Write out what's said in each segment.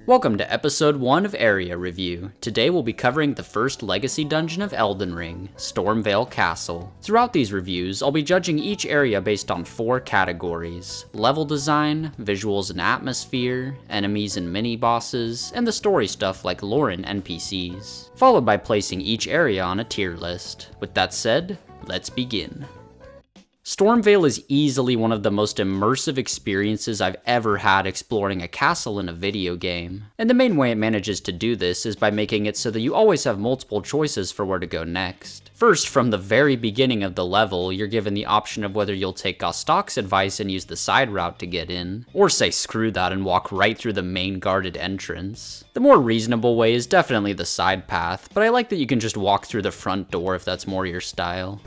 Welcome to episode 1 of Area Review. Today we'll be covering the first legacy dungeon of Elden Ring, Stormveil Castle. Throughout these reviews, I'll be judging each area based on 4 categories: level design, visuals and atmosphere, enemies and mini-bosses, and the story stuff like lore and NPCs, followed by placing each area on a tier list. With that said, let's begin. Stormveil is easily one of the most immersive experiences I've ever had exploring a castle in a video game, and the main way it manages to do this is by making it so that you always have multiple choices for where to go next. First, from the very beginning of the level, you're given the option of whether you'll take Gostok's advice and use the side route to get in, or say screw that and walk right through the main guarded entrance. The more reasonable way is definitely the side path, but I like that you can just walk through the front door if that's more your style.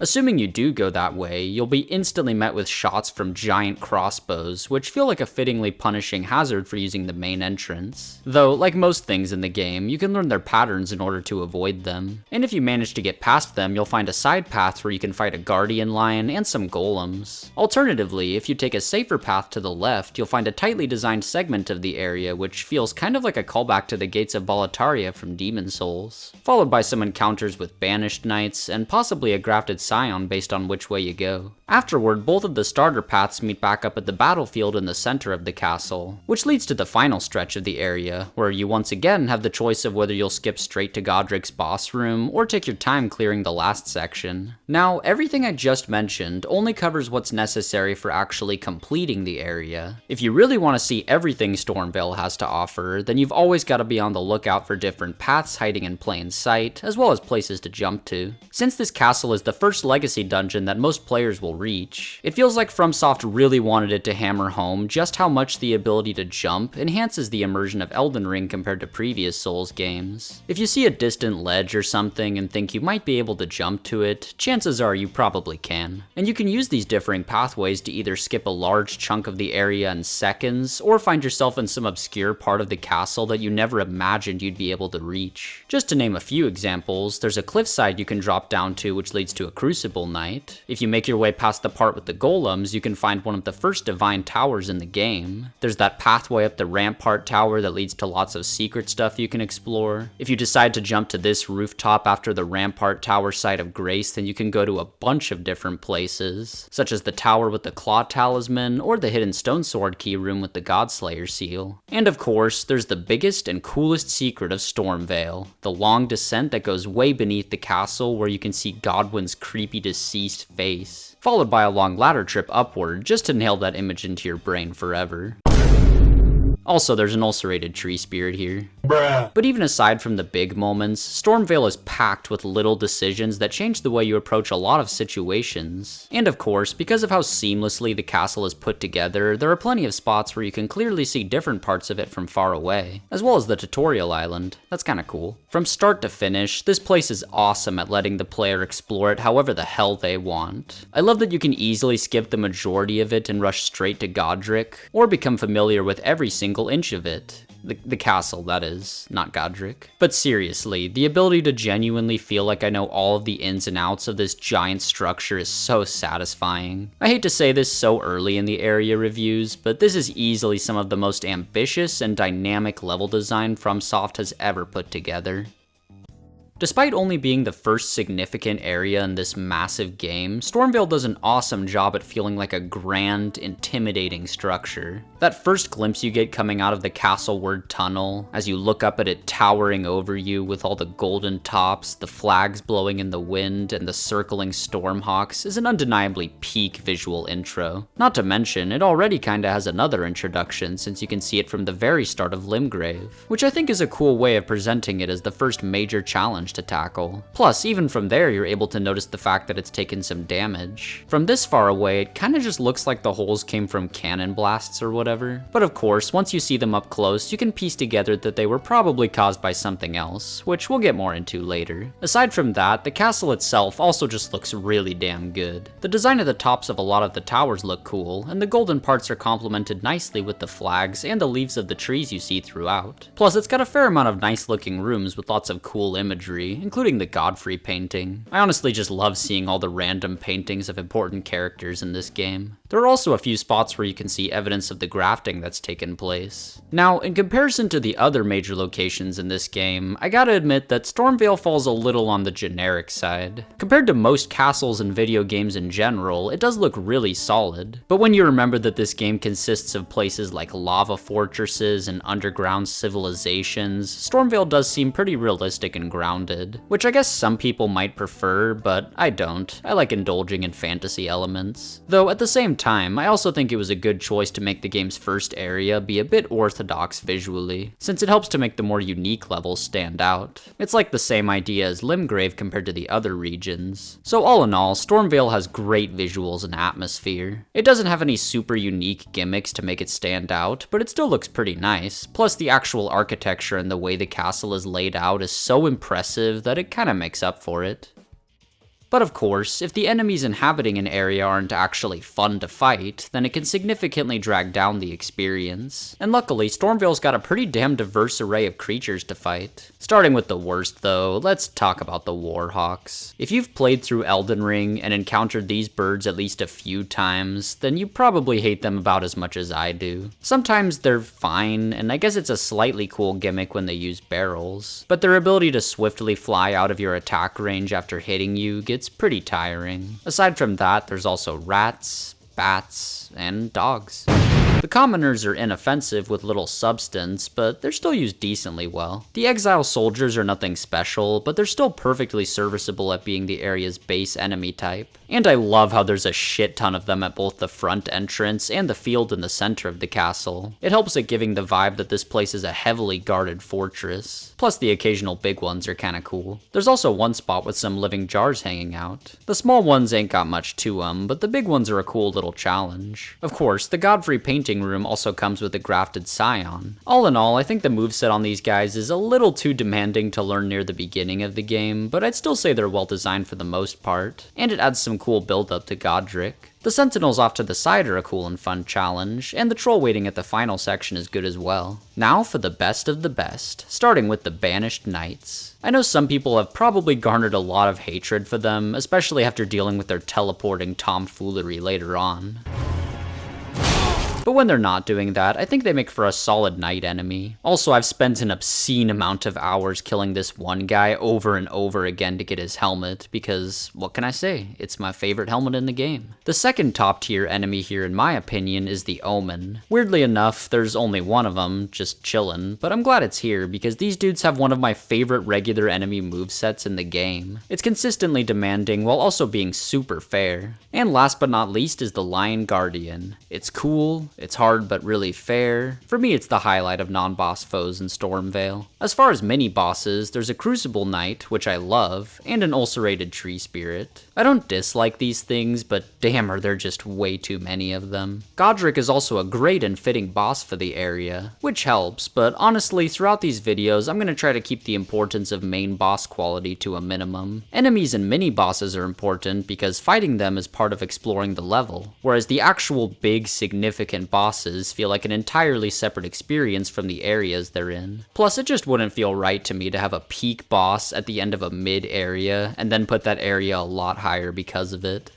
Assuming you do go that way, you'll be instantly met with shots from giant crossbows, which feel like a fittingly punishing hazard for using the main entrance. Though, like most things in the game, you can learn their patterns in order to avoid them. And if you manage to get past them, you'll find a side path where you can fight a guardian lion and some golems. Alternatively, if you take a safer path to the left, you'll find a tightly designed segment of the area which feels kind of like a callback to the Gates of Boletaria from Demon Souls, followed by some encounters with banished knights, and possibly a grafted scion based on which way you go. Afterward, both of the starter paths meet back up at the battlefield in the center of the castle, which leads to the final stretch of the area, where you once again have the choice of whether you'll skip straight to Godric's boss room, or take your time clearing the last section. Now, everything I just mentioned only covers what's necessary for actually completing the area. If you really want to see everything Stormveil has to offer, then you've always got to be on the lookout for different paths hiding in plain sight, as well as places to jump to. Since this castle is the first legacy dungeon that most players will reach, it feels like FromSoft really wanted it to hammer home just how much the ability to jump enhances the immersion of Elden Ring compared to previous Souls games. If you see a distant ledge or something and think you might be able to jump to it, chances are you probably can. And you can use these differing pathways to either skip a large chunk of the area in seconds, or find yourself in some obscure part of the castle that you never imagined you'd be able to reach. Just to name a few examples, there's a cliffside you can drop down to which leads to a crucible knight. If you make your way past the part with the golems, you can find one of the first divine towers in the game. There's that pathway up the rampart tower that leads to lots of secret stuff you can explore. If you decide to jump to this rooftop after the rampart tower site of grace, then you can go to a bunch of different places, such as the tower with the claw talisman, or the hidden stone sword key room with the Godslayer seal. And of course, there's the biggest and coolest secret of Stormveil, the long descent that goes way beneath the castle where you can see Godwyn's creepy deceased face, followed by a long ladder trip upward just to nail that image into your brain forever. Also, there's an ulcerated tree spirit here. Bruh. But even aside from the big moments, Stormveil is packed with little decisions that change the way you approach a lot of situations. And of course, because of how seamlessly the castle is put together, there are plenty of spots where you can clearly see different parts of it from far away, as well as the tutorial island. That's kinda cool. From start to finish, this place is awesome at letting the player explore it however the hell they want. I love that you can easily skip the majority of it and rush straight to Godric, or become familiar with every single inch of it. The castle, that is, not Godric. But seriously, the ability to genuinely feel like I know all of the ins and outs of this giant structure is so satisfying. I hate to say this so early in the area reviews, but this is easily some of the most ambitious and dynamic level design FromSoft has ever put together. Despite only being the first significant area in this massive game, Stormveil does an awesome job at feeling like a grand, intimidating structure. That first glimpse you get coming out of the castleward tunnel, as you look up at it towering over you with all the golden tops, the flags blowing in the wind, and the circling stormhawks, is an undeniably peak visual intro. Not to mention, it already kinda has another introduction since you can see it from the very start of Limgrave, which I think is a cool way of presenting it as the first major challenge to tackle. Plus, even from there, you're able to notice the fact that it's taken some damage. From this far away, it kinda just looks like the holes came from cannon blasts or whatever. But of course, once you see them up close, you can piece together that they were probably caused by something else, which we'll get more into later. Aside from that, the castle itself also just looks really damn good. The design of the tops of a lot of the towers look cool, and the golden parts are complemented nicely with the flags and the leaves of the trees you see throughout. Plus, it's got a fair amount of nice looking rooms with lots of cool imagery, including the Godfrey painting. I honestly just love seeing all the random paintings of important characters in this game. There are also a few spots where you can see evidence of the grafting that's taken place. Now, in comparison to the other major locations in this game, I gotta admit that Stormveil falls a little on the generic side. Compared to most castles in video games in general, it does look really solid. But when you remember that this game consists of places like lava fortresses and underground civilizations, Stormveil does seem pretty realistic and grounded, which I guess some people might prefer, but I don't. I like indulging in fantasy elements. Though at the same time, I also think it was a good choice to make the game's first area be a bit orthodox visually, since it helps to make the more unique levels stand out. It's like the same idea as Limgrave compared to the other regions. So all in all, Stormveil has great visuals and atmosphere. It doesn't have any super unique gimmicks to make it stand out, but it still looks pretty nice. Plus the actual architecture and the way the castle is laid out is so impressive that it kinda makes up for it. But of course, if the enemies inhabiting an area aren't actually fun to fight, then it can significantly drag down the experience. And luckily, Stormveil's got a pretty damn diverse array of creatures to fight. Starting with the worst though, let's talk about the Warhawks. If you've played through Elden Ring and encountered these birds at least a few times, then you probably hate them about as much as I do. Sometimes they're fine, and I guess it's a slightly cool gimmick when they use barrels, but their ability to swiftly fly out of your attack range after hitting you gets pretty tiring. Aside from that, there's also rats, bats, and dogs. The commoners are inoffensive with little substance, but they're still used decently well. The exile soldiers are nothing special, but they're still perfectly serviceable at being the area's base enemy type. And I love how there's a shit ton of them at both the front entrance and the field in the center of the castle. It helps at giving the vibe that this place is a heavily guarded fortress. Plus the occasional big ones are kinda cool. There's also one spot with some living jars hanging out. The small ones ain't got much to them, but the big ones are a cool little challenge. Of course, the Godfrey painting room also comes with a grafted scion. All in all, I think the moveset on these guys is a little too demanding to learn near the beginning of the game, but I'd still say they're well designed for the most part, and it adds some cool build up to Godric. The sentinels off to the side are a cool and fun challenge, and the troll waiting at the final section is good as well. Now for the best of the best, starting with the Banished Knights. I know some people have probably garnered a lot of hatred for them, especially after dealing with their teleporting tomfoolery later on. But when they're not doing that, I think they make for a solid knight enemy. Also, I've spent an obscene amount of hours killing this one guy over and over again to get his helmet, because, what can I say, it's my favorite helmet in the game. The second top tier enemy here in my opinion is the Omen. Weirdly enough, there's only one of them, just chillin', but I'm glad it's here because these dudes have one of my favorite regular enemy movesets in the game. It's consistently demanding while also being super fair. And last but not least is the Lion Guardian. It's cool, it's hard but really fair. For me, it's the highlight of non-boss foes in Stormveil. As far as mini-bosses, there's a Crucible Knight, which I love, and an Ulcerated Tree Spirit. I don't dislike these things, but damn are there just way too many of them. Godric is also a great and fitting boss for the area, which helps, but honestly, throughout these videos, I'm gonna try to keep the importance of main boss quality to a minimum. Enemies and mini-bosses are important because fighting them is part of exploring the level, whereas the actual big, significant bosses feel like an entirely separate experience from the areas they're in. Plus, it just wouldn't feel right to me to have a peak boss at the end of a mid area, and then put that area a lot higher because of it.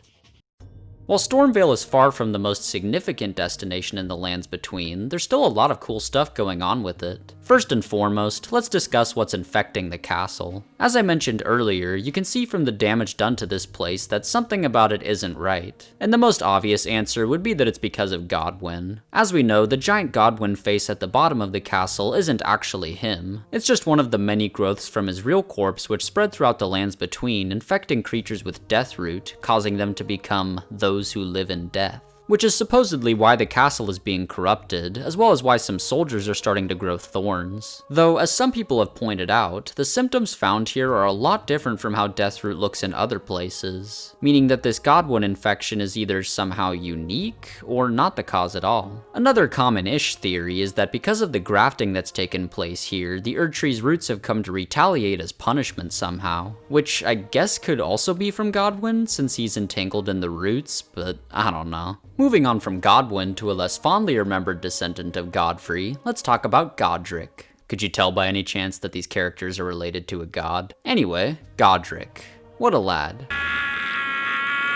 While Stormveil is far from the most significant destination in the lands between, there's still a lot of cool stuff going on with it. First and foremost, let's discuss what's infecting the castle. As I mentioned earlier, you can see from the damage done to this place that something about it isn't right. And the most obvious answer would be that it's because of Godwyn. As we know, the giant Godwyn face at the bottom of the castle isn't actually him. It's just one of the many growths from his real corpse which spread throughout the lands between, infecting creatures with Deathroot, causing them to become those who live in death. Which is supposedly why the castle is being corrupted, as well as why some soldiers are starting to grow thorns. Though, as some people have pointed out, the symptoms found here are a lot different from how Deathroot looks in other places, meaning that this Godwyn infection is either somehow unique, or not the cause at all. Another common-ish theory is that because of the grafting that's taken place here, the Erdtree's roots have come to retaliate as punishment somehow, which I guess could also be from Godwyn, since he's entangled in the roots, but I don't know. Moving on from Godwyn to a less fondly remembered descendant of Godfrey, let's talk about Godric. Could you tell by any chance that these characters are related to a god? Anyway, Godric. What a lad.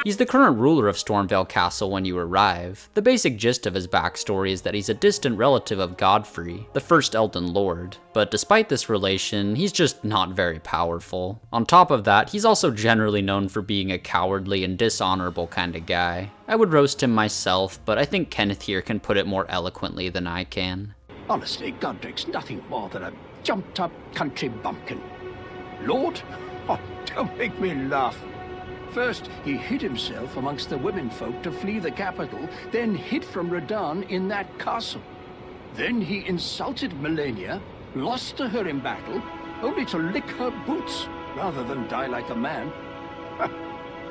He's the current ruler of Stormveil Castle when you arrive. The basic gist of his backstory is that he's a distant relative of Godfrey, the first Elden Lord. But despite this relation, he's just not very powerful. On top of that, he's also generally known for being a cowardly and dishonorable kind of guy. I would roast him myself, but I think Kenneth here can put it more eloquently than I can. Honestly, Godric's nothing more than a jumped-up country bumpkin. Lord? Oh, don't make me laugh. First, he hid himself amongst the womenfolk to flee the capital, then hid from Radahn in that castle. Then he insulted Melania, lost to her in battle, only to lick her boots rather than die like a man.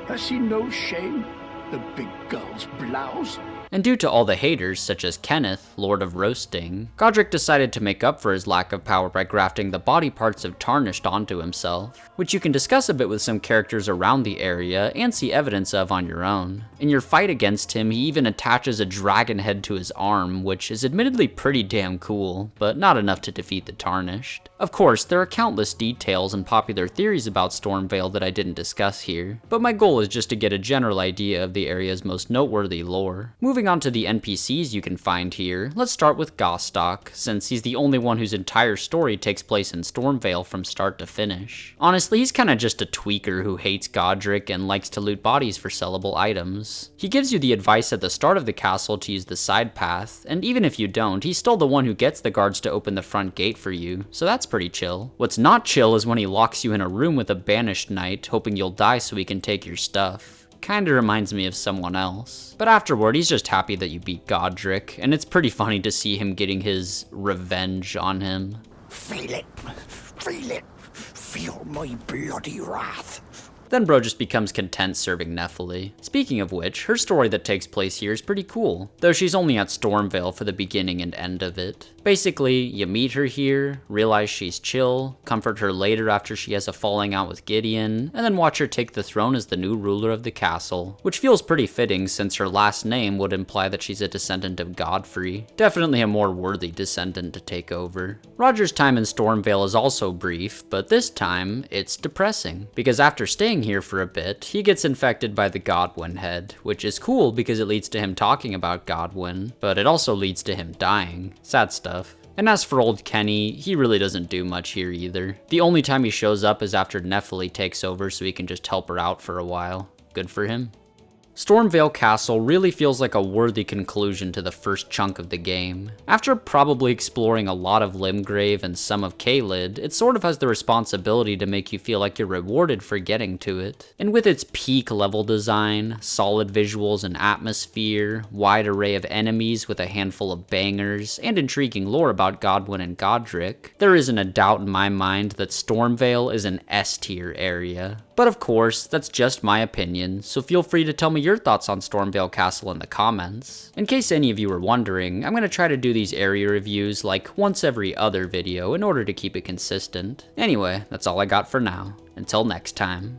Has he no shame, the big girl's blouse? And due to all the haters, such as Kenneth, Lord of Roasting, Godric decided to make up for his lack of power by grafting the body parts of Tarnished onto himself, which you can discuss a bit with some characters around the area and see evidence of on your own. In your fight against him, he even attaches a dragon head to his arm, which is admittedly pretty damn cool, but not enough to defeat the Tarnished. Of course, there are countless details and popular theories about Stormveil that I didn't discuss here, but my goal is just to get a general idea of the area's most noteworthy lore. Moving on to the NPCs you can find here, let's start with Gostock, since he's the only one whose entire story takes place in Stormveil from start to finish. Honestly, he's kinda just a tweaker who hates Godric and likes to loot bodies for sellable items. He gives you the advice at the start of the castle to use the side path, and even if you don't, he's still the one who gets the guards to open the front gate for you, so that's pretty chill. What's not chill is when he locks you in a room with a banished knight, hoping you'll die so he can take your stuff. Kinda reminds me of someone else. But afterward, he's just happy that you beat Godric, and it's pretty funny to see him getting his revenge on him. Feel it, feel my bloody wrath. Then bro just becomes content serving Nephili. Speaking of which, her story that takes place here is pretty cool, though she's only at Stormveil for the beginning and end of it. Basically, you meet her here, realize she's chill, comfort her later after she has a falling out with Gideon, and then watch her take the throne as the new ruler of the castle, which feels pretty fitting since her last name would imply that she's a descendant of Godfrey. Definitely a more worthy descendant to take over. Roger's time in Stormveil is also brief, but this time, it's depressing, because after staying here for a bit, he gets infected by the Godwyn head, which is cool because it leads to him talking about Godwyn, but it also leads to him dying. Sad stuff. And as for old Kenny, he really doesn't do much here either. The only time he shows up is after Nephili takes over so he can just help her out for a while. Good for him. Stormveil Castle really feels like a worthy conclusion to the first chunk of the game. After probably exploring a lot of Limgrave and some of Caelid, it sort of has the responsibility to make you feel like you're rewarded for getting to it. And with its peak level design, solid visuals and atmosphere, wide array of enemies with a handful of bangers, and intriguing lore about Godwyn and Godric, there isn't a doubt in my mind that Stormveil is an S-tier area. But of course, that's just my opinion, so feel free to tell me your thoughts on Stormveil Castle in the comments. In case any of you are wondering, I'm going to try to do these area reviews like once every other video in order to keep it consistent. Anyway, that's all I got for now. Until next time.